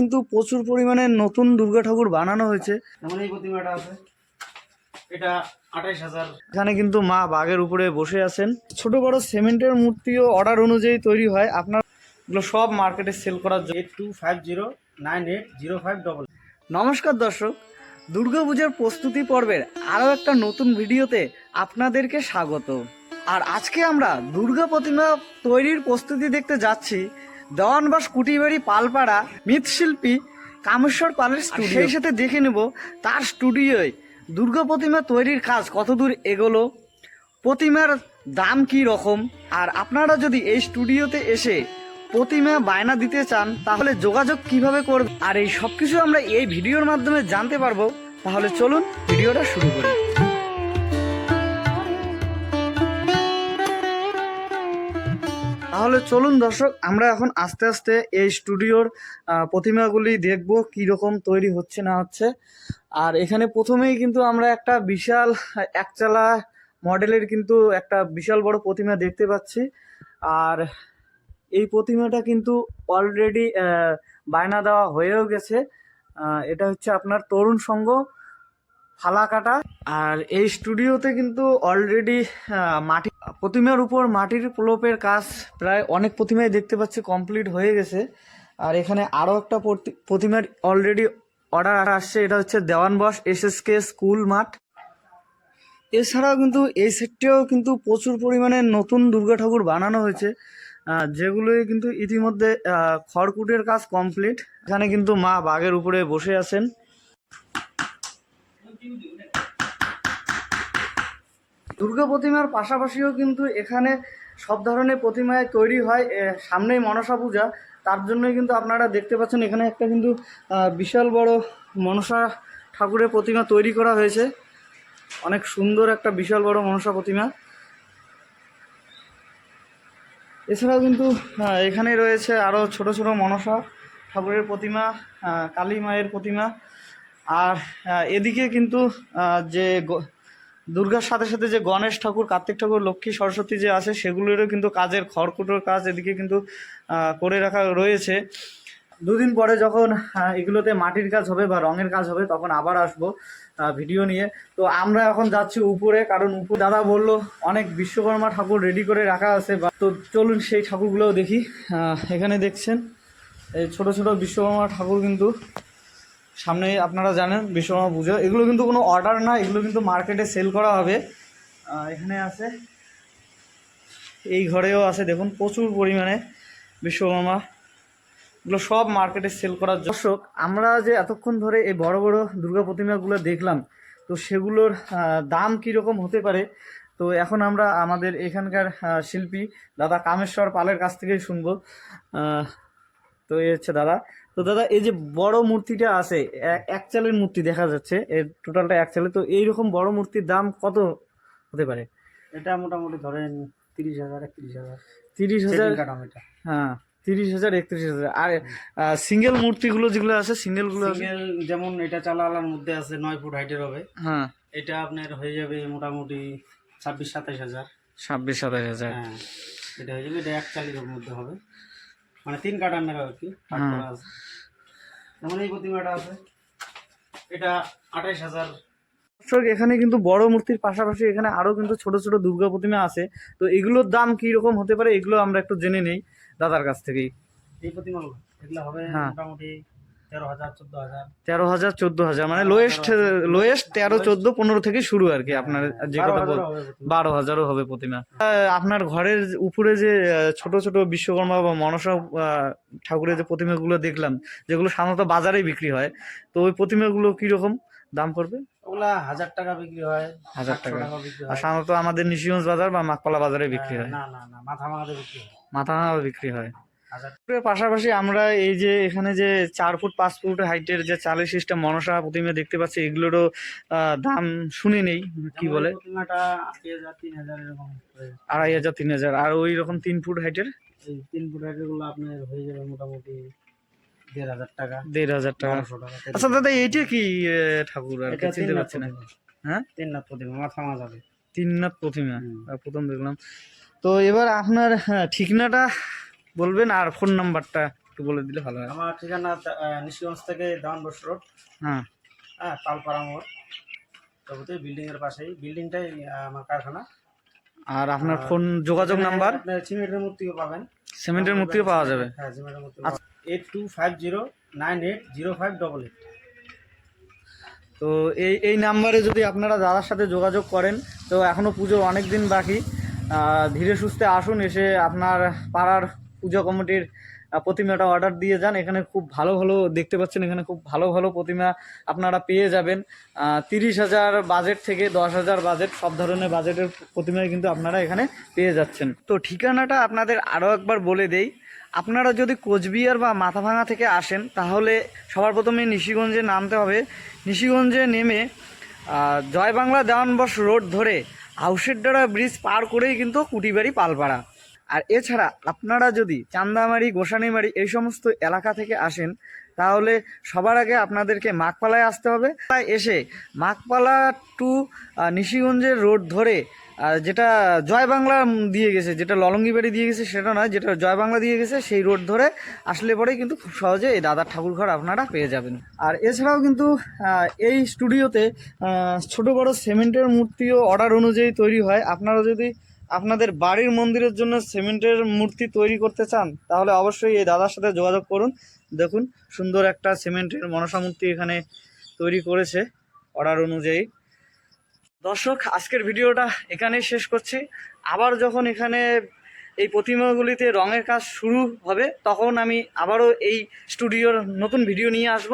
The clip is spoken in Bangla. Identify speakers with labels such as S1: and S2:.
S1: কিন্তু প্রচুর পরিমাণে নতুন দুর্গা ঠাকুর বানানো হয়েছে। যেমন এই প্রতিমাটা আছে, এটা 28,000। এখানে কিন্তু মা বাঘের উপরে বসে আছেন। ছোট বড় সিমেন্টের মূর্তিও অর্ডার অনুযায়ী তৈরি হয়। আপনার এগুলো সব মার্কেটে সেল করার জন্য। 82509805 নমস্কার দর্শক, দুর্গাপূজার প্রস্তুতি পর্বের আরও একটা নতুন ভিডিওতে আপনাদেরকে স্বাগত। আর আজকে আমরা দুর্গা প্রতিমা তৈরির প্রস্তুতি দেখতে যাচ্ছি দেওয়ানবাস কুটিবাড়ি পালপাড়া মৃৎশিল্পী কামেশ্বর পালের স্টুডিও। সেই সাথে দেখে নেব তার স্টুডিওয় দুর্গা প্রতিমা তৈরির কাজ কতদূর এগোলো, প্রতিমার দাম কি রকম। আর আপনারা যদি এই স্টুডিওতে এসে প্রতিমা বায়না দিতে চান তাহলে যোগাযোগ কিভাবে করবেন, আর এই সব কিছু আমরা এই ভিডিওর মাধ্যমে জানতে পারবো। তাহলে চলুন ভিডিওটা শুরু করি। তাহলে চলুন দর্শক, আমরা এখন আস্তে আস্তে এই স্টুডিওর প্রতিমাগুলি দেখব কি রকম তৈরি হচ্ছে না হচ্ছে। আর এখানে প্রথমেই কিন্তু আমরা একটা বিশাল একচালা মডেলের কিন্তু একটা বিশাল বড় প্রতিমা দেখতে পাচ্ছি। আর এই প্রতিমাটা কিন্তু অলরেডি বায়না দেওয়া হয়েও গেছে। এটা হচ্ছে আপনার তরুণ সংঘ ফালাকাটা। আর এই স্টুডিওতে কিন্তু অলরেডি মাটি প্রতিমার উপর মাটির প্রলেপের কাজ প্রায় অনেক প্রতিমায় দেখতে পাচ্ছি কমপ্লিট হয়ে গেছে। আর এখানে আরও একটা প্রতিমার অলরেডি অর্ডার আসছে, এটা হচ্ছে দেওয়ানবাস SSK স্কুল মাঠ। এছাড়াও কিন্তু এই সেটটিও কিন্তু প্রচুর পরিমাণে নতুন দুর্গা ঠাকুর বানানো হয়েছে, যেগুলোই কিন্তু ইতিমধ্যে খড়কুটের কাজ কমপ্লিট। এখানে কিন্তু মা বাঘের উপরে বসে আছেন। দুর্গা প্রতিমার পাশাপাশিও কিন্তু এখানে সব ধরনের প্রতিমায় তৈরি হয়। সামনেই মনসা পূজা, তার জন্যই কিন্তু আপনারা দেখতে পাচ্ছেন এখানে একটা কিন্তু বিশাল বড় মনসা ঠাকুরের প্রতিমা তৈরি করা হয়েছে। অনেক সুন্দর একটা বিশাল বড় মনসা প্রতিমা। এছাড়াও কিন্তু এখানে রয়েছে আরও ছোট ছোট মনসা ঠাকুরের প্রতিমা, কালী মায়ের প্রতিমা। আর এদিকে কিন্তু যে দুর্গার সাথে সাথে যে গণেশ ঠাকুর, কার্তিক ঠাকুর, লক্ষ্মী, সরস্বতী যে আছে সেগুলোরও কিন্তু কাজের খড়কুটোর কাজ এদিকে কিন্তু করে রাখা রয়েছে। দুদিন পরে যখন এগুলোতে মাটির কাজ হবে বা রঙের কাজ হবে তখন আবার আসবো ভিডিও নিয়ে। তো আমরা এখন যাচ্ছি উপরে, কারণ উপর দাদা বললো অনেক বিশ্বকর্মা ঠাকুর রেডি করে রাখা আছে। তো চলুন সেই ঠাকুরগুলোও দেখি। এখানে দেখছেন এই ছোট ছোট বিশ্বকর্মা ঠাকুর কিন্তু সামনে, আপনারা জানেন বিশ্বকর্মা পুজো, এগুলো কিন্তু কোনো অর্ডার না, এগুলো কিন্তু মার্কেটে সেল করা হবে। এখানে আছে, এই ঘরেও আছে, দেখুন প্রচুর পরিমাণে বিশ্বকর্মা, এগুলো সব মার্কেটে সেল করার। দর্শক, আমরা যে এতক্ষণ ধরে এই বড় বড় দুর্গা প্রতিমাগুলো দেখলাম, তো সেগুলোর দাম কীরকম হতে পারে, তো এখন আমরা আমাদের এখানকার শিল্পী দাদা কামেশ্বর পালের কাছ থেকেই শুনবো। তো এই হচ্ছে দাদা। তো দাদা, এই যে বড় মূর্তিটা আছে, এক চালের মূর্তি দেখা যাচ্ছে, এর টোটালটা এক চালের, তো এইরকম বড় মূর্তির দাম কত হতে পারে?
S2: এটা মোটামুটি ধরেন 30,000 31,000।
S1: 30,000?
S2: এটা
S1: হ্যাঁ, 30,000 31,000। আর সিঙ্গেল মূর্তিগুলো যেগুলো আছে, সিঙ্গেলগুলো
S2: সিঙ্গেল যেমন এটা চালালার মধ্যে আছে 9 ফুট হাইটের হবে।
S1: হ্যাঁ,
S2: এটা আপনার হয়ে যাবে মোটামুটি 26-27,000।
S1: 26-27,000।
S2: হ্যাঁ, এটা হয়ে যাবে, এটা এক চালির মধ্যে হবে, মানে 3 কাটানের আর কি কাট করা আছে। যেমন এই প্রতিমাটা আছে, এটা 28,000।
S1: এখানে কিন্তু বড় মূর্তির পাশাপাশি এখানে আরো কিন্তু ছোট ছোট দুর্গা প্রতিমা আছে। তো এগুলোর দাম কি রকম হতে পারে, এগুলো আমরা একটু জেনে নেই দাদার কাছ থেকেই।
S2: এই প্রতিমাগুলো এগুলো হবে মোটামুটি 13,000 14,000।
S1: 13,000 14,000, মানে লোয়েস্ট 13 14 15 থেকে শুরু আর কি। আপনার যে কথা বল 12,000ও হবে প্রতিমা। আপনার ঘরের উপরে যে ছোট ছোট বিশ্বকর্মা বা মনসা ঠাকুরের যে প্রতিমাগুলো দেখলাম, যেগুলো সাধারণত বাজারে বিক্রি হয়, তো ওই প্রতিমাগুলো কিরকম দাম পড়বে?
S2: ওগুলা 1,000 টাকা বিক্রি হয়,
S1: 1,000 টাকা।
S2: বিক্রি
S1: আর
S2: হয়।
S1: সাধারণত আমাদের নিশিগঞ্জ বাজার বা মাকপালা বাজারে বিক্রি হয়।
S2: না না না, মাথা মাথাতে বিক্রি হয়,
S1: মাথা বিক্রি হয়।
S2: 1,000।
S1: পাশাপাশি আমরা এই যে এখানে যে 4 ফুট 5 ফুট হাইটের যে চালের সিস্টেম মনসা প্রতিমা দেখতে পাচ্ছি, এগুলোরও দাম শুনে নেই কি বলে।
S2: প্রতিমাটা 2,000 3,000 এরকম,
S1: 2,500 3,000। আর ওই রকম 3 ফুট হাইটের,
S2: এই 3 ফুট হাইটের গুলো আপনার হয়ে যাবে মোটামুটি 1,500 টাকা
S1: 1,500 টাকা।
S2: 1200 টাকা।
S1: আচ্ছা দাদা, এইটা কি ঠাকুর আর কি
S2: এটা
S1: চিনতে পারছি না? হ্যাঁ,
S2: 3 নাথ প্রতিমা, মাথা মাজাবে
S1: 3 নাথ প্রতিমা, প্রথম দেখলাম। তো এবার আপনার ঠিকানাটা বলবেন আর ফোন নাম্বারটা। একটু বলে দিলে ভালো হয়।
S2: আমার ঠিকানা নিশিগঞ্জ থেকে দেওয়ানবশ রোড,
S1: হ্যাঁ,
S2: হ্যাঁ, পালপাড়া মোড়, তবুতে বিল্ডিংয়ের পাশেই, বিল্ডিংটাই আমার কারখানা।
S1: আর আপনার
S2: আর
S1: ফোন যোগাযোগ
S2: এখানে
S1: নাম্বার?
S2: আপনার সিমেন্টের মূর্তিও পাবেন।
S1: সিমেন্টের মূর্তিও পাওয়া যাবে।
S2: হ্যাঁ, সিমেন্টের মূর্তি 8250980588।
S1: তো এই নাম্বারে যদি আপনারা দাদার সাথে যোগাযোগ করেন, তো এখনও পুজোর অনেক দিন বাকি, ধীরে সুস্থে আসুন, এসে আপনার পাড়ার পুজো কমিটির প্রতিমাটা অর্ডার দিয়ে যান। এখানে খুব ভালো ভালো দেখতে পাচ্ছেন, এখানে খুব ভালো ভালো প্রতিমা আপনারা পেয়ে যাবেন। 30,000 বাজেট থেকে 10,000 বাজেট, সব ধরনের বাজেটের প্রতিমাই কিন্তু আপনারা এখানে পেয়ে যাচ্ছেন। তো ঠিকানাটা আপনাদের আরও একবার বলে দেই। আপনারা যদি কোচবিহার বা মাথাভাঙা থেকে আসেন, তাহলে সবার প্রথমে নিশিগঞ্জে নামতে হবে। নিশিগঞ্জে নেমে জয় বাংলা দেওয়ানবশ রোড ধরে হাউসেরডাড়া ব্রিজ পার করেই কিন্তু কুটিবাড়ি পালপাড়া। আর এছাড়া আপনারা যদি চান্দামারি, গোসানিমারি এই সমস্ত এলাকা থেকে আসেন, তাহলে সবার আগে আপনাদেরকে মাঘপালায় আসতে হবে। তাই এসে মাঘপালা টু নিশিগঞ্জের রোড ধরে যেটা জয় বাংলা দিয়ে গেছে, যেটা ললঙ্গি বাড়ি দিয়ে গেছে সেটা নয়, যেটা জয় বাংলা দিয়ে গেছে সেই রোড ধরে আসলে পরেই কিন্তু খুব সহজে এই দাদার ঠাকুর ঘর আপনারা পেয়ে যাবেন। আর এছাড়াও কিন্তু এই স্টুডিওতে ছোট বড় সিমেন্টের মূর্তিও অর্ডার অনুযায়ী তৈরি হয়। আপনারা যদি আপনাদের বাড়ির মন্দিরের জন্য সিমেন্টের মূর্তি তৈরি করতে চান, তাহলে অবশ্যই এই দাদার সাথে যোগাযোগ করুন। দেখুন, সুন্দর একটা সিমেন্টের মনসা মূর্তি এখানে তৈরি করেছে অর্ডার অনুযায়ী। দর্শক, আজকের ভিডিওটা এখানেই শেষ করছি। আবার যখন এখানে এই প্রতিমাগুলিতে রঙের কাজ শুরু হবে, তখন আমি আবারও এই স্টুডিওর নতুন ভিডিও নিয়ে আসব।